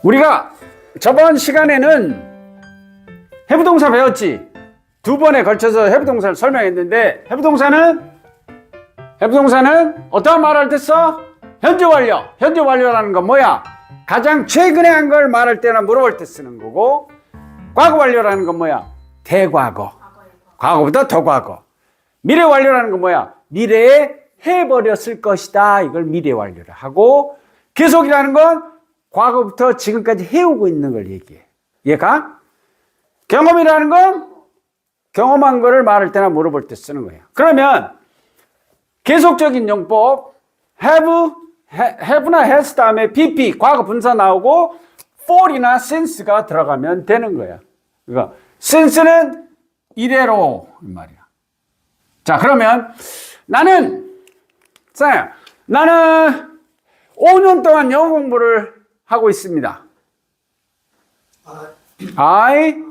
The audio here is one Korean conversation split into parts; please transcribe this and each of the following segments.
우리가 저번 시간에는 해부동사 배웠지. 두 번에 걸쳐서 해부동사를 설명했는데 해부동사는 어떠한 말할 때 써? 현재 완료. 현재 완료라는 건 뭐야? 가장 최근에 한 걸 말할 때나 물어볼 때 쓰는 거고, 과거 완료라는 건 뭐야? 대과거. 과거보다 더 과거. 미래 완료라는 건 뭐야? 미래에 해버렸을 것이다. 이걸 미래 완료를 하고, 계속이라는 건 과거부터 지금까지 해오고 있는 걸 얘기해. 얘가? 경험이라는 건 경험한 거를 말할 때나 물어볼 때 쓰는 거예요. 그러면 계속적인 용법 have나 has 다음에 PP 과거 분사 나오고 for이나 since가 들어가면 되는 거야. 그러니까 since는 이래로 이 말이야. 자, 그러면 나는 5년 동안 영어 공부를 하고 있습니다. I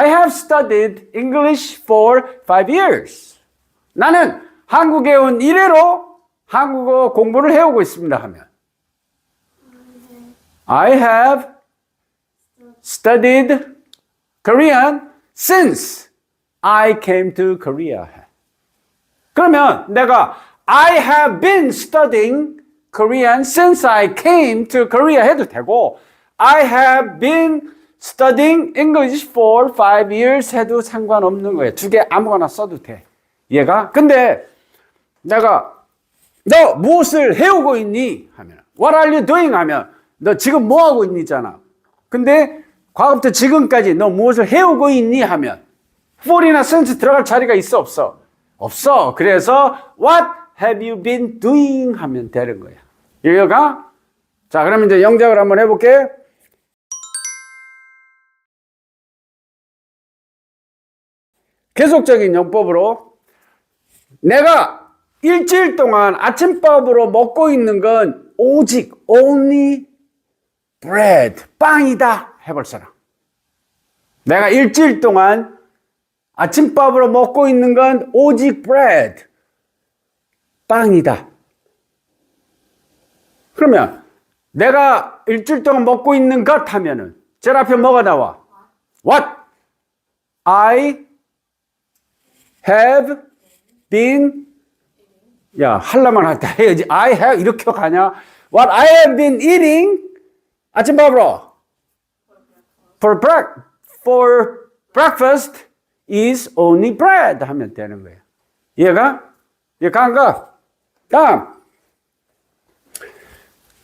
have studied English for 5 years. 나는 한국에 온 이래로 한국어 공부를 해오고 있습니다 하면 I have studied Korean since I came to Korea. 그러면 내가 I have been studying Korean since I came to Korea 해도 되고 I have been studying English for 5 years 해도 상관없는 거예요. 두 개 아무거나 써도 돼. 얘가 근데 내가 너 무엇을 해오고 있니? 하면 What are you doing? 하면 너 지금 뭐 하고 있니잖아. 근데 과거부터 지금까지 너 무엇을 해오고 있니? 하면 for이나 since 들어갈 자리가 있어 없어? 없어. 그래서 What have you been doing? 하면 되는 거야. 이해가? 자, 그러면 이제 영작을 한번 해볼게. 계속적인 용법으로 내가 일주일 동안 아침밥으로 먹고 있는 건 오직 only bread, 빵이다 해볼 사람. 내가 일주일 동안 아침밥으로 먹고 있는 건 오직 bread, 빵이다. 그러면 내가 일주일 동안 먹고 있는 것 하면은 제일 앞에 뭐가 나와? What I have been 하려면 할 때 해야지. I have 이렇게 가냐? What I have been eating 아침밥으로 for breakfast is only bread 하면 되는 거예요. 이해가 안 가? 다음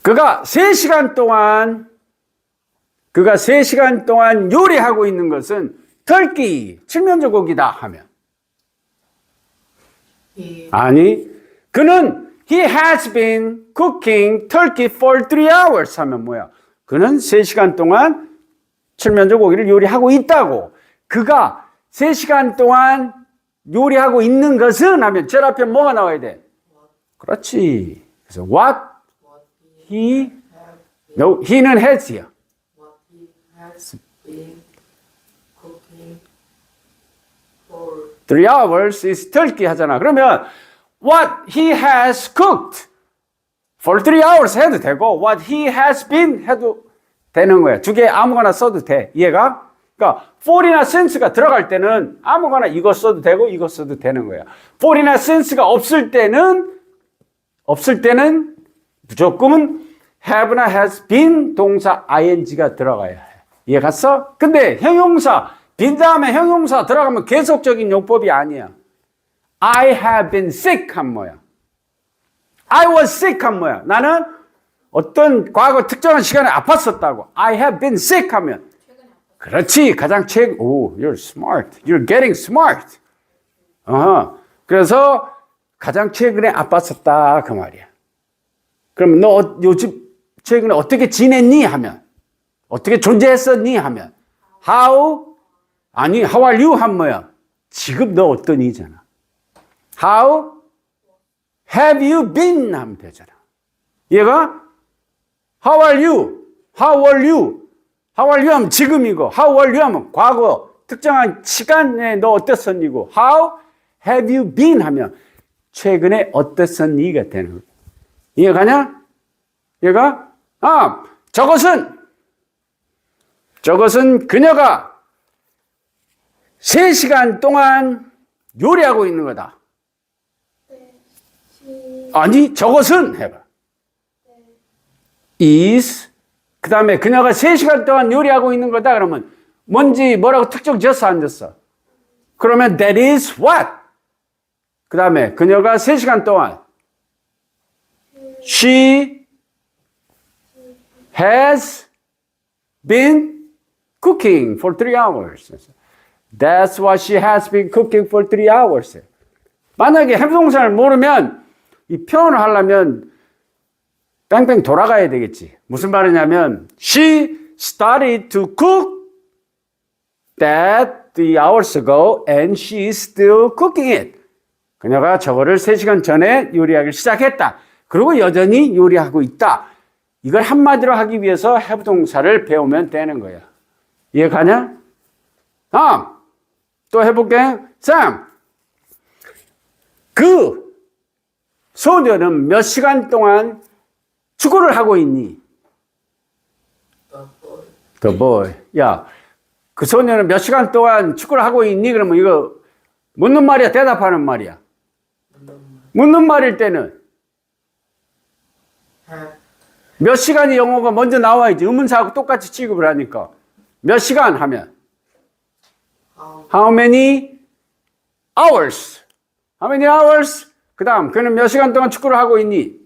그가 3시간 동안 요리하고 있는 것은 터키, 칠면조 고기다 하면 아니 그는 he has been cooking turkey for 3 hours 하면 뭐야? 그는 3시간 동안 칠면조 고기를 요리하고 있다고. 그가 3시간 동안 요리하고 있는 것은 하면 제일 앞에 뭐가 나와야 돼? 그렇지. 그래서 what he는 has야. What he has been cooking for 3 hours is turkey 하잖아. 그러면 what he has cooked for 3 hours 해도 되고 what he has been 해도 되는 거야. 두 개 아무거나 써도 돼. 이해가? 그러니까 for이나 since가 들어갈 때는 아무거나 이거 써도 되고 이거 써도 되는 거야. for이나 since가 없을 때는 무조건 have나 has been 동사 ing가 들어가야 해. 이해 갔어? 근데 형용사 been 다음에 형용사 들어가면 계속적인 용법이 아니야. I have been sick 한 뭐야? I was sick 한 뭐야? 나는 어떤 과거 특정한 시간에 아팠었다고. I have been sick 하면 그렇지. 가장 you're smart. You're getting smart. 그래서 가장 최근에 아팠었다 그 말이야. 그럼 너 요즘 최근에 어떻게 지냈니? 하면 어떻게 존재했었니? 하면 how are you? 한 뭐야? 지금 너 어떠니잖아. How have you been? 하면 되잖아. 얘가 How are you? How are you? How are you 하면 지금이고 How are you 하면 과거 특정한 시간에 너 어땠었니고 How have you been? 하면 최근에 어땠었니가 되는 거야. 이해가냐? 얘가 저것은 그녀가 3시간 동안 요리하고 있는 거다. 아니, 저것은 해봐. is 그 다음에 그녀가 3시간 동안 요리하고 있는 거다. 그러면 뭔지 뭐라고 특정 지었어, 안 지었어? 그러면 that is what? 그 다음에 그녀가 3시간 동안 she has been cooking for 3 hours. That's what she has been cooking for 3 hours. 만약에 해부동사를 모르면 이 표현을 하려면 뺑뺑 돌아가야 되겠지. 무슨 말이냐면 she started to cook that 3 hours ago and she is still cooking it. 그녀가 저거를 3시간 전에 요리하기 시작했다. 그리고 여전히 요리하고 있다. 이걸 한마디로 하기 위해서 have 동사를 배우면 되는 거야. 이해 가냐? 다음 또 해볼게. Sam, 그 소녀는 몇 시간 동안 축구를 하고 있니? The boy. 야, 그 소녀는 몇 시간 동안 축구를 하고 있니? 그러면 이거 묻는 말이야, 대답하는 말이야? 묻는 말일 때는 몇 시간이 영어가 먼저 나와야지. 의문사하고 똑같이 취급을 하니까. 몇 시간 하면 How many hours? How many hours? 그 다음 그는 몇 시간 동안 축구를 하고 있니?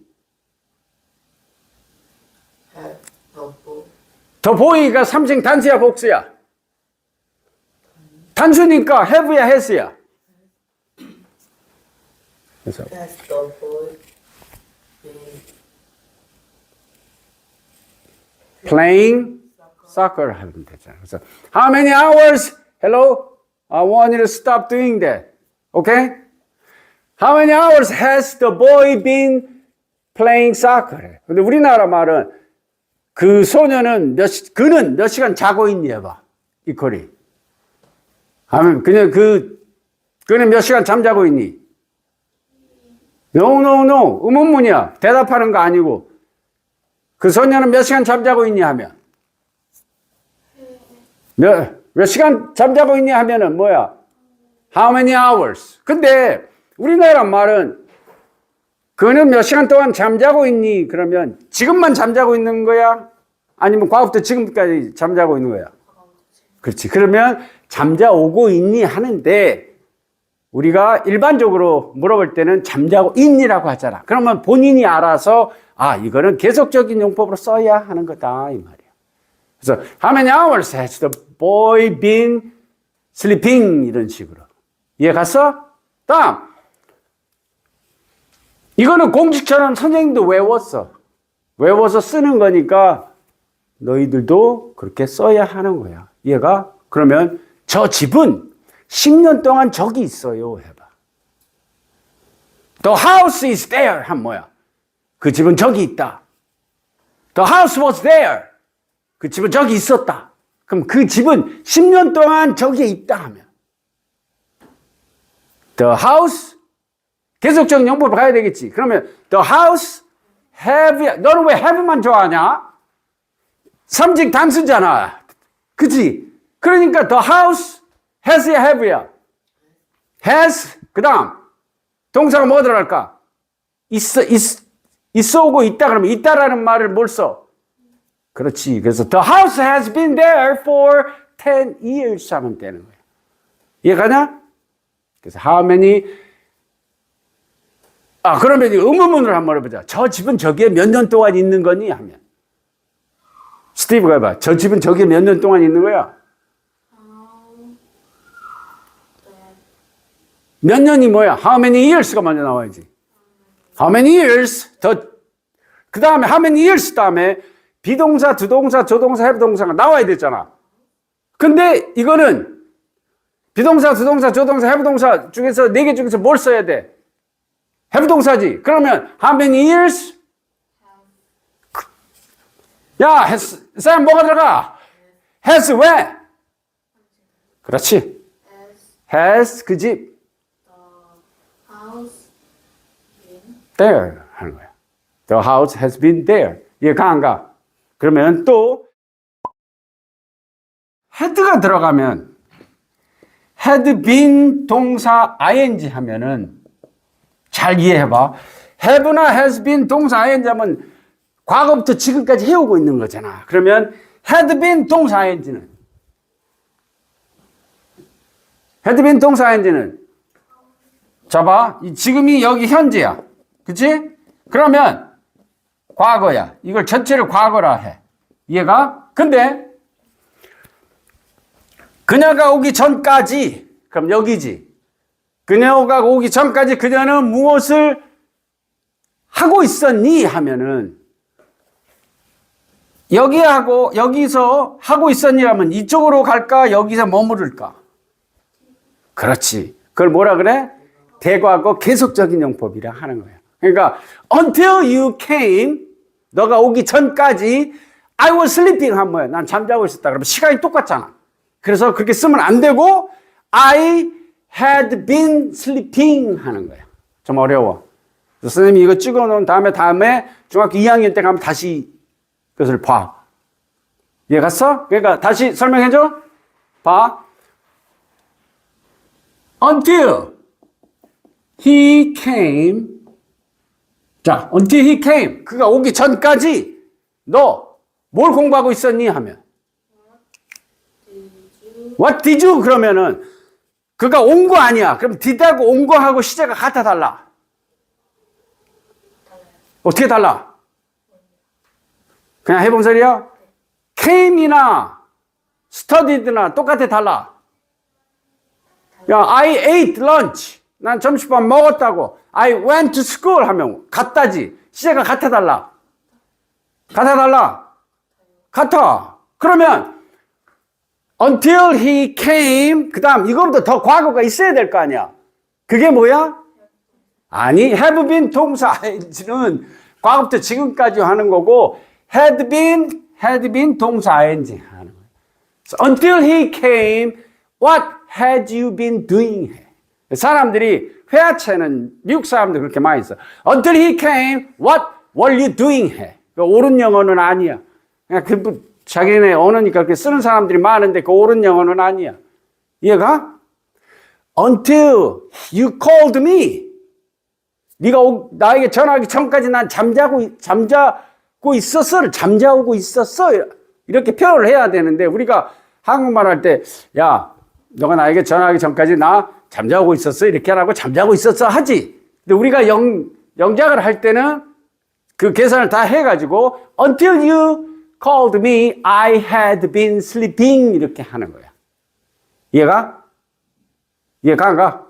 더 보이가 삼성 단수야 복수야? 단수니까 have야 has야. 그래서 Has the boy been playing soccer 하면 되잖아. 그래서 how many hours? Hello? I want you to stop doing that. Okay? How many hours has the boy been playing soccer? 근데 우리나라 말은 그 소녀는 그는 몇 시간 자고 있니 해봐. 이퀄이. 하면 그냥 그는 몇 시간 잠자고 있니? No, no, no. 의문문이야. 대답하는 거 아니고. 그 소녀는 몇 시간 잠자고 있니 하면 몇 시간 잠자고 있니 하면은 뭐야? How many hours? 근데 우리나라 말은 그는 몇 시간 동안 잠자고 있니? 그러면 지금만 잠자고 있는 거야? 아니면 과거부터 지금까지 잠자고 있는 거야? 그렇지. 그러면 잠자오고 있니 하는데 우리가 일반적으로 물어볼 때는 잠자고 있니라고 하잖아. 그러면 본인이 알아서 이거는 계속적인 용법으로 써야 하는 거다 이 말이야. 그래서 how many hours has the boy been sleeping? 이런 식으로. 이해 갔어? 다음. 이거는 공식처럼 선생님도 외워서 쓰는 거니까 너희들도 그렇게 써야 하는 거야. 이해가? 그러면 저 집은 10년 동안 저기 있어요 해봐. The house is there 하면 뭐야? 그 집은 저기 있다. The house was there. 그 집은 저기 있었다. 그럼 그 집은 10년 동안 저기에 있다 하면 The house 계속적인 용법을 가야 되겠지. 그러면 the house have 너는 왜 have만 좋아하냐? 삼직 단수잖아. 그치? 그러니까 the house has야 have야. has 그 다음 동사가 뭐 들어갈까? 있어 오고 있다 그러면 있다라는 말을 뭘 써? 그렇지. 그래서 the house has been there for 10 years 하면 되는 거야. 이해가냐? 그래서 how many 그러면 의문문으로 한번 해보자. 저 집은 저기에 몇 년 동안 있는 거니? 하면 스티브가 해봐. 저 집은 저기에 몇 년 동안 있는 거야? 몇 년이 뭐야? How many years가 먼저 나와야지. How many years? 그 다음에 how many years 다음에 비동사, 두동사, 조동사, 해부동사가 나와야 됐잖아. 근데 이거는 비동사, 두동사, 조동사, 해부동사 중에서 4개 중에서 뭘 써야 돼? 해부동사지. 그러면 how many years? 야, 쌤 뭐가 들어가? has 왜? 그렇지. has 그 집. house been there 하는 거야. The house has been there. 이해가 안 가? 그러면 또 had가 들어가면 had been 동사 ing 하면은 잘 이해해봐. have나 has been 동사 ing 하면 과거부터 지금까지 해오고 있는 거잖아. 그러면 had been 동사 ing는 자, 지금이 여기 현재야. 그치? 그러면 과거야. 이걸 전체를 과거라 해. 이해가? 근데 그녀가 오기 전까지, 그럼 여기지. 그녀가 오기 전까지 그녀는 무엇을 하고 있었니? 하면은 여기서 하고 있었니? 하면 이쪽으로 갈까? 여기서 머무를까? 그렇지. 그걸 뭐라 그래? 대과거 계속적인 용법이라 하는 거야. 그러니까 until you came, 너가 오기 전까지 I was sleeping 한 뭐야? 난 잠자고 있었다. 그러면 시간이 똑같잖아. 그래서 그렇게 쓰면 안 되고 I had been sleeping 하는 거야. 좀 어려워. 선생님이 이거 찍어놓은 다음에 중학교 2학년 때 가면 다시 그것을 봐. 이해 갔어? 그러니까 다시 설명해줘. 봐. Until he came. 자, until he came. 그가 오기 전까지 너 뭘 공부하고 있었니? 하면 What did you? 그러면은 그가 온 거 아니야. 그럼 did하고 온 거하고 시제가 같아 달라? 어떻게 달라? 그냥 해본 소리야? came이나 studied나 똑같아 달라? 야, I ate lunch. 난 점심밥 먹었다고. I went to school 하면 같다지. 시제가 같아 달라? 같아 달라? 같아. 그러면 until he came, 그 다음 이거보다 더 과거가 있어야 될 거 아니야. 그게 뭐야? 아니, have been 동사 ing는 과거부터 지금까지 하는 거고 had been 동사 ing 하는 거야. So until he came, what had you been doing? 사람들이 회화체는 미국 사람들 그렇게 많이 써. Until he came, what were you doing? 해. 옳은 영어는 아니야. 그냥 자기네 언어니까 그렇게 쓰는 사람들이 많은데 그 옳은 영어는 아니야. 이해가? Until you called me. 네가 나에게 전화하기 전까지 난 잠자고 있었어. 잠자고 있었어. 이렇게 표현을 해야 되는데 우리가 한국말 할 때 야, 너가 나에게 전화하기 전까지 나 잠자고 있었어. 이렇게 하라고 잠자고 있었어 하지. 근데 우리가 영작을 할 때는 그 계산을 다 해가지고 until you called me, I had been sleeping 이렇게 하는 거야. 이해가? 이해가 안 가?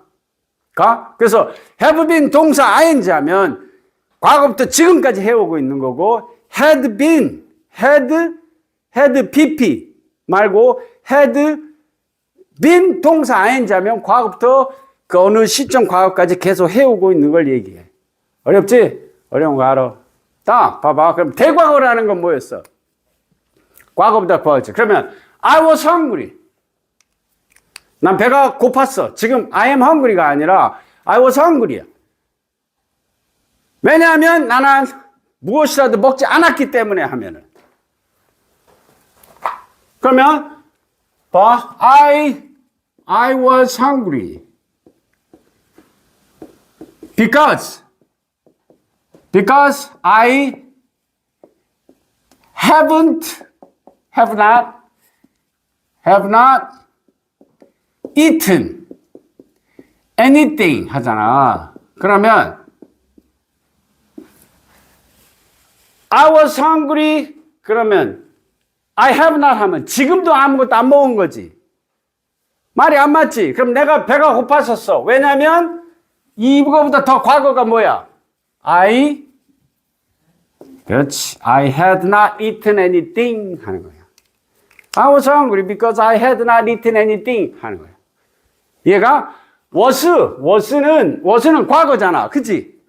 가? 그래서 have been 동사 ing 하면 과거부터 지금까지 해오고 있는 거고 had been, had pp 말고 had been 동사 ing 하면 과거부터 그 어느 시점 과거까지 계속 해오고 있는 걸 얘기해. 어렵지? 어려운 거 알아. 딱 봐봐. 그럼 대과거라는 건 뭐였어? 과거보다 과거지. 그러면 I was hungry. 난 배가 고팠어. 지금 I am hungry가 아니라 I was hungry야. 왜냐하면 나는 무엇이라도 먹지 않았기 때문에 하면은. 그러면 봐. I was hungry. Because I have not eaten anything 하잖아. 그러면 I was hungry 그러면 I have not 하면 지금도 아무것도 안 먹은 거지. 말이 안 맞지? 그럼 내가 배가 고팠었어. 왜냐면 이거보다 더 과거가 뭐야? 그렇지. I had not eaten anything 하는 거야. I was hungry because I had not eaten anything 하는 거야. 얘가 was는 과거잖아. 그치?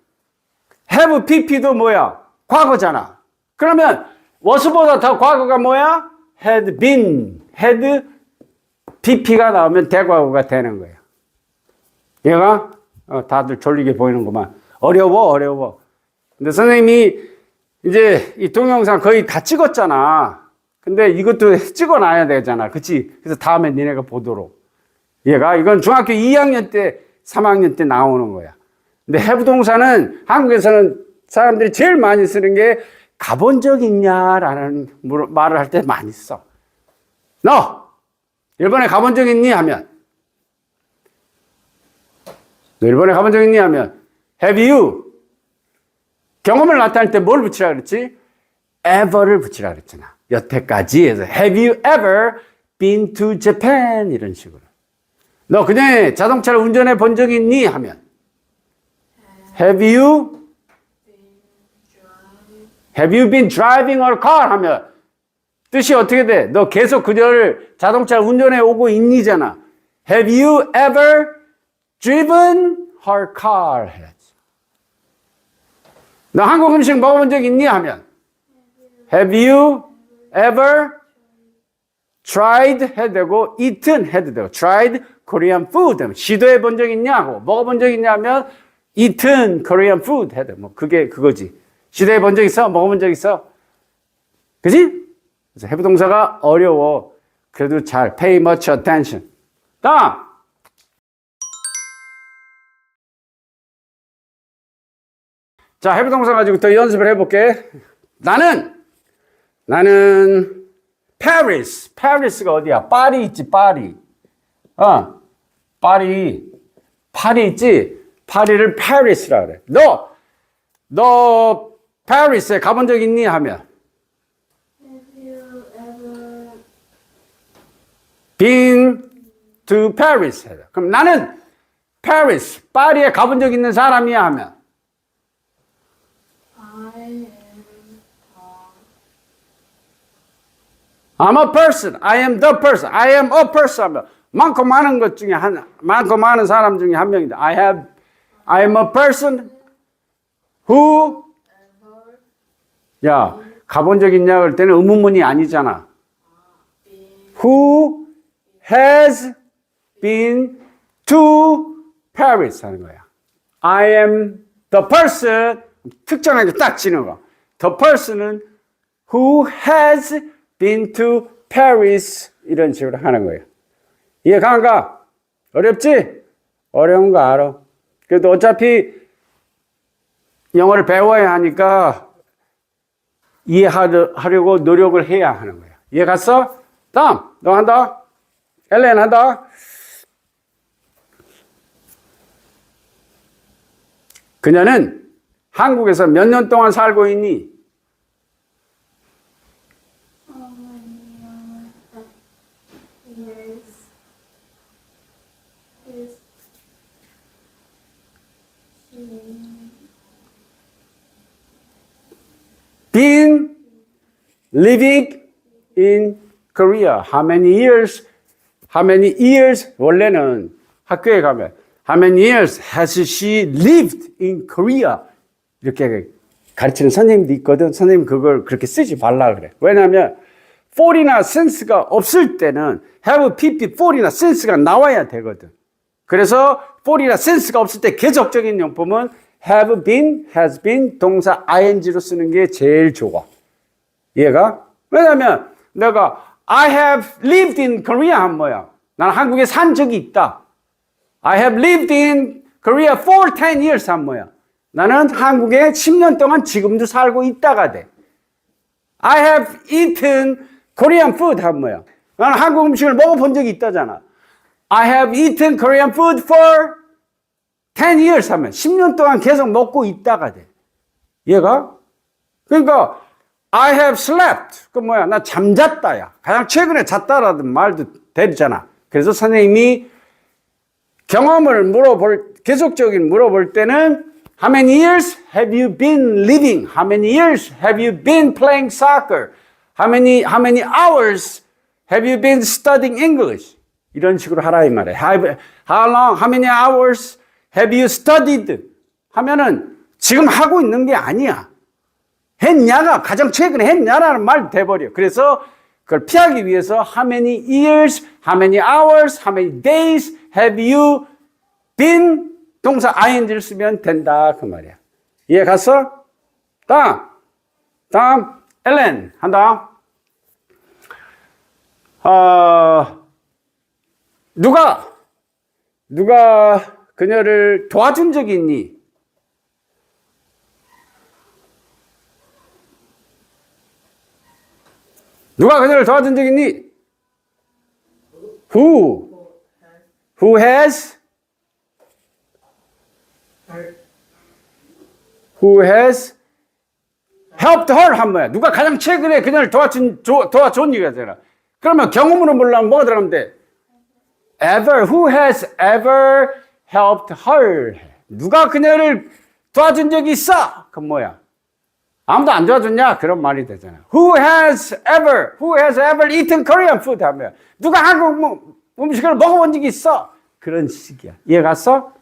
have pp도 뭐야? 과거잖아. 그러면 was보다 더 과거가 뭐야? had been, had pp가 나오면 대과거가 되는 거야. 얘가 다들 졸리게 보이는구만. 어려워. 근데 선생님이 이제 이 동영상 거의 다 찍었잖아. 근데 이것도 찍어놔야 되잖아. 그치? 그래서 다음에 니네가 보도록. 얘가 이건 중학교 2학년 때, 3학년 때 나오는 거야. 근데 have 동사는 한국에서는 사람들이 제일 많이 쓰는 게 가본 적 있냐라는 말을 할 때 많이 써. 너 일본에 가본 적 있니? 하면 너 일본에 가본 적 있니? 하면 have you 경험을 나타낼 때 뭘 붙이라 그랬지? ever를 붙이라 그랬잖아. 여태까지 해서 have you ever been to Japan? 이런 식으로. 너 그전에 자동차를 운전해 본 적 있니? 하면 have you been driving a car? 하면 뜻이 어떻게 돼? 너 계속 그녀를 자동차를 운전해 오고 있니잖아. Have you ever driven her car? 해야지. 너 한국 음식 먹어본 적 있니? 하면 Have you ever tried 해도 되고 eaten 해도 되고 tried Korean food 시도해 본 적 있냐고 먹어본 적 있냐면 eaten Korean food 해도 뭐 그게 그거지. 시도해 본 적 있어? 먹어본 적 있어? 그지? 그래서 have 동사가 어려워. 그래도 잘 pay much attention. 다음. 자, have 동사 가지고 더 연습을 해볼게. 나는 Paris. Paris가 어디야? 파리 있지, 파리. 파리 있지? 파리를 Paris라 그래. 너 Paris에 가본 적 있니? 하면 Have you ever been to Paris? 그럼 나는 Paris, 파리에 가본 적 있는 사람이야? 하면 I'm a person. I am the person. I am a person. 하면 많고 많은 것 중에 많고 많은 사람 중에 한 명이다. I am a person who 야, 가본 적 있냐 그럴 때는 의문문이 아니잖아. Who has been to Paris 하는 거야. I am the person 특정하게 딱 지는 거. The person은 who has been to Paris 이런 식으로 하는 거예요. 이해가 안 가? 어렵지? 어려운 거 알아. 그래도 어차피 영어를 배워야 하니까 이해하려고 노력을 해야 하는 거야. 이해 갔어? 다음, 너 한다? 엘렌 한다? 그녀는 한국에서 몇 년 동안 살고 있니? Been living in Korea. How many years? How many years? 원래는 학교에 가면 How many years has she lived in Korea? 이렇게 가르치는 선생님도 있거든. 선생님 그걸 그렇게 쓰지 말라 그래. 왜냐하면 for이나 since가 없을 때는 have, pp, for이나 since가 나와야 되거든. 그래서 for이나 since가 없을 때 계속적인 용법은 have been, has been, 동사 ing로 쓰는 게 제일 좋아. 이해가? 왜냐면 내가 I have lived in Korea 한 뭐야? 나는 한국에 산 적이 있다. I have lived in Korea for 10 years 한 뭐야? 나는 한국에 10년 동안 지금도 살고 있다가 돼. I have eaten Korean food 한 뭐야? 나는 한국 음식을 먹어본 적이 있다잖아. I have eaten Korean food for 10 years 하면 10년 동안 계속 먹고 있다가 돼. 얘가? 그러니까 I have slept. 그 뭐야? 나 잠잤다야. 가장 최근에 잤다라는 말도 되잖아. 그래서 선생님이 경험을 계속적인 물어볼 때는 How many years have you been living? How many years have you been playing soccer? How many hours have you been studying English? 이런 식으로 하라 이 말이야. How many hours have you studied? 하면은 지금 하고 있는 게 아니야. 했냐가 가장 최근에 했냐라는 말 돼버려. 그래서 그걸 피하기 위해서 How many years, how many hours, how many days have you been? 동사 ing를 쓰면 된다 그 말이야. 이해 갔어? 다음. 다음, 엘렌 한다. 누가 그녀를 도와준 적이 있니? 누가 그녀를 도와준 적이 있니? Who has helped her 한 뭐야? 누가 가장 최근에 그녀를 도와준 얘기가 되잖아. 그러면 경험으로 몰라면 뭐가 들어가면 돼? Who has ever helped her? 누가 그녀를 도와준 적이 있어? 그건 뭐야? 아무도 안 도와줬냐? 그런 말이 되잖아. Who has ever eaten Korean food? 하면 누가 한국 음식을 먹어본 적이 있어? 그런 식이야. 이해 갔어?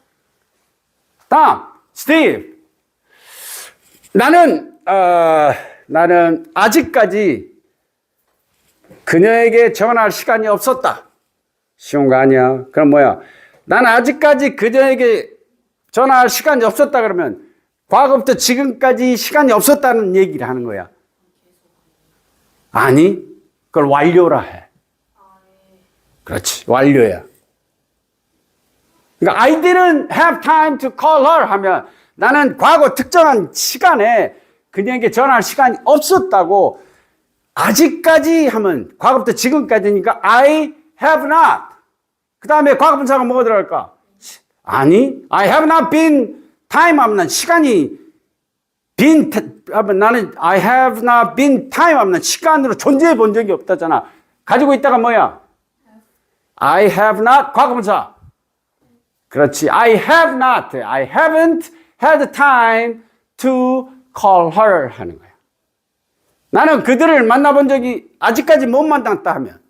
다음, 스티브. 나는 아직까지 그녀에게 전화할 시간이 없었다. 쉬운 거 아니야. 그럼 뭐야? 나는 아직까지 그녀에게 전화할 시간이 없었다 그러면 과거부터 지금까지 시간이 없었다는 얘기를 하는 거야. 아니, 그걸 완료라 해. 그렇지, 완료야. 그러니까 I didn't have time to call her 하면 나는 과거 특정한 시간에 그녀에게 전화할 시간이 없었다고. 아직까지 하면 과거부터 지금까지니까 I have not. 그 다음에 과거분사가 뭐가 들어갈까? 아니, I have not been time 하면 시간이 나는 I have not been time 하면 시간으로 존재해 본 적이 없다잖아. 가지고 있다가 뭐야? I have not 과거분사. 그렇지. I haven't had time to call her 하는 거야. 나는 그들을 만나본 적이 아직까지 못 만났다 하면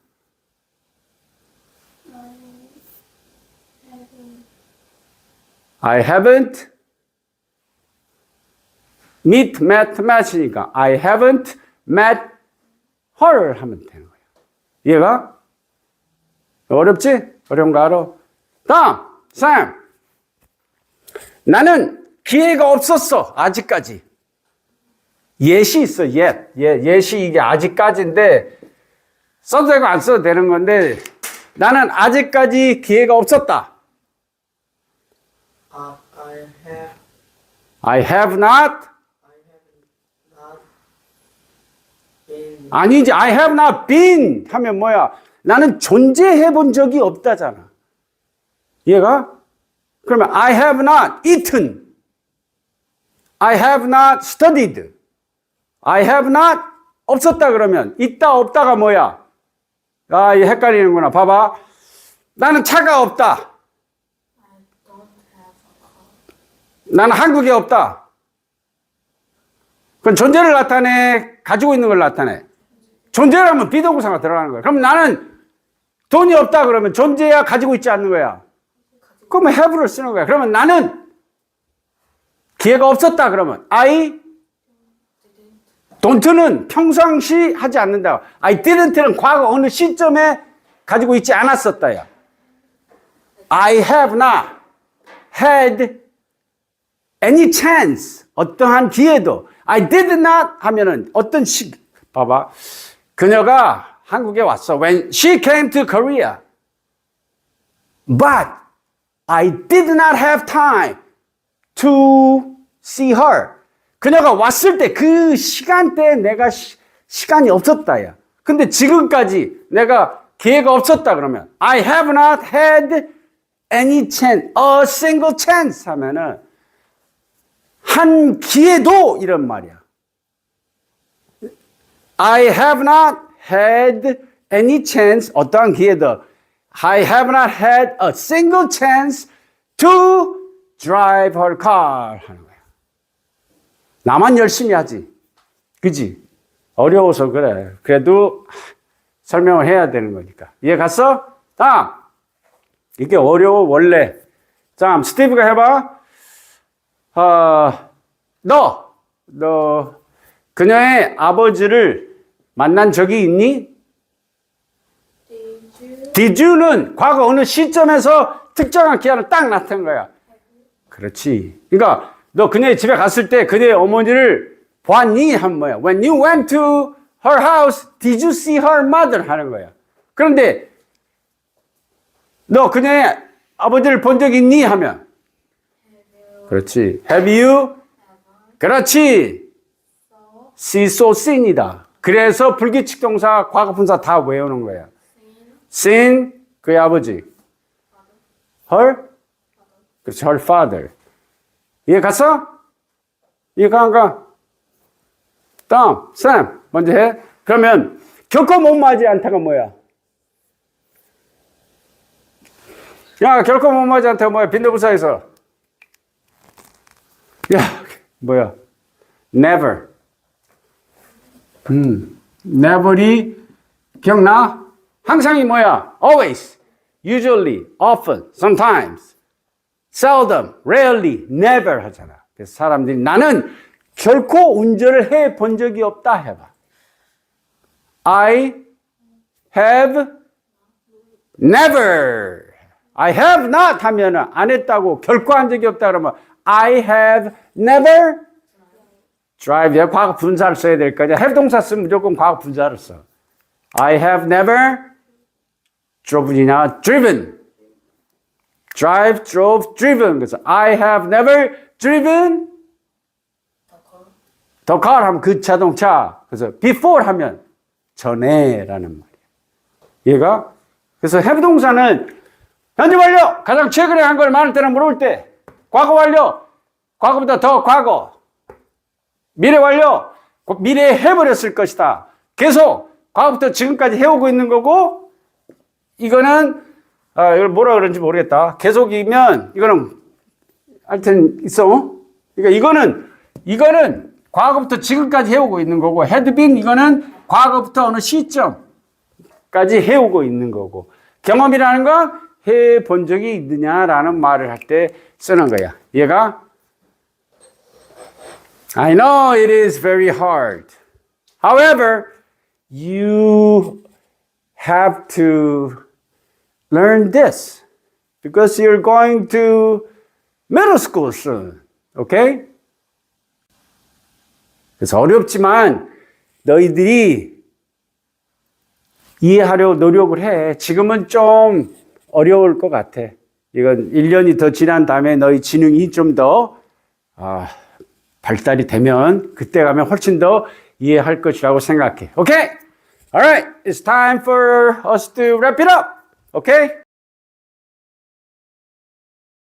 I haven't met이니까 I haven't met her 하면 되는 거야. 이해가? 어렵지? 어려운 거 알아? 다음, 샘. 나는 기회가 없었어. 아직까지. 예시 있어. 예시 이게 아직까지인데 써도 되고 안 써도 되는 건데 나는 아직까지 기회가 없었다. I have not been. 아니지. I have not been 하면 뭐야? 나는 존재해 본 적이 없다잖아. 이해가? 그러면 I have not eaten. I have not studied. I have not 없었다 그러면 있다 없다가 뭐야? 아, 이게 헷갈리는구나. 봐봐. 나는 차가 없다. 나는 한국에 없다. 그건 존재를 나타내, 가지고 있는 걸 나타내. 존재라면 비동사가 들어가는 거야. 그럼 나는 돈이 없다 그러면 존재야 가지고 있지 않는 거야. 그러면 have를 쓰는 거야. 그러면 나는 기회가 없었다 그러면 I don't는 평상시 하지 않는다. I didn't는 과거 어느 시점에 가지고 있지 않았었다야. I have not had any chance. 어떠한 기회도. I did not 하면은 어떤 봐봐. 그녀가 한국에 왔어. When she came to Korea. But I did not have time to see her. 그녀가 왔을 때 그 시간대에 내가 시간이 없었다야. 근데 지금까지 내가 기회가 없었다 그러면 I have not had any chance, a single chance 하면은 한 기회도 이런 말이야. I have not had any chance, 어떠한 기회도 I have not had a single chance to drive her car 하는 거야. 나만 열심히 하지. 그지? 어려워서 그래. 그래도 설명을 해야 되는 거니까. 이해 갔어? 다음. 이게 어려워, 원래. 다음, 스티브가 해봐. 너 그녀의 아버지를 만난 적이 있니? Did you는 과거 어느 시점에서 특정한 기한을 딱 나타낸 거야. 그렇지. 그러니까 너 그녀의 집에 갔을 때 그녀의 어머니를 봤니? 하면 뭐야? When you went to her house, did you see her mother? 하는 거야. 그런데 너 그녀의 아버지를 본 적 있니? 하면 그렇지. Have you? 그렇지. See, so, seen이다. 그래서 불규칙 동사, 과거 분사 다 외우는 거야. seen, 그의 아버지. her? 그렇지, her father. 이해 갔어? 이해가 안 가? 다음, Sam, 먼저 해. 그러면 결코 못 맞지 않다가 뭐야? 야, 결코 못 맞지 않다가 뭐야? 빈도부사에서. 야, 뭐야? never. never이 기억나? 항상이 뭐야? always, usually, often, sometimes, seldom, rarely, never 하잖아. 그래서 사람들이 나는 결코 운전을 해본 적이 없다 해봐. I have never. I have not 하면 안 했다고 결코 한 적이 없다 그러면 I have never drive. 과거 분사를 써야 될 거냐. have 동사 쓰면 무조건 과거 분사를 써. I have never driven이나 driven. drive, drove, driven. 그래서 I have never driven the car 하면 그 자동차. 그래서 before 하면 전에라는 말이야. 얘가 그래서 have 동사는 현재 완료 가장 최근에 한 걸 많을 때는 물어볼 때 과거 완료 과거보다 더 과거 미래 완료 미래에 해버렸을 것이다. 계속 과거부터 지금까지 해오고 있는 거고 이거는 이걸 뭐라 그런지 모르겠다. 계속이면 이거는 하여튼 있어. 그러니까 이거는 과거부터 지금까지 해오고 있는 거고 had been 이거는 과거부터 어느 시점까지 해오고 있는 거고 경험이라는 건 해본 적이 있느냐라는 말을 할 때 쓰는 거야. 얘가 I know it is very hard. However, you have to learn this because you're going to middle school soon. Okay? 그래서 어렵지만 너희들이 이해하려고 노력을 해. 지금은 좀 어려울 것 같아. 이건 1년이 더 지난 다음에 너희 지능이 좀 더 발달이 되면 그때 가면 훨씬 더 이해할 것이라고 생각해. Okay? Alright, it's time for us to wrap it up. Okay?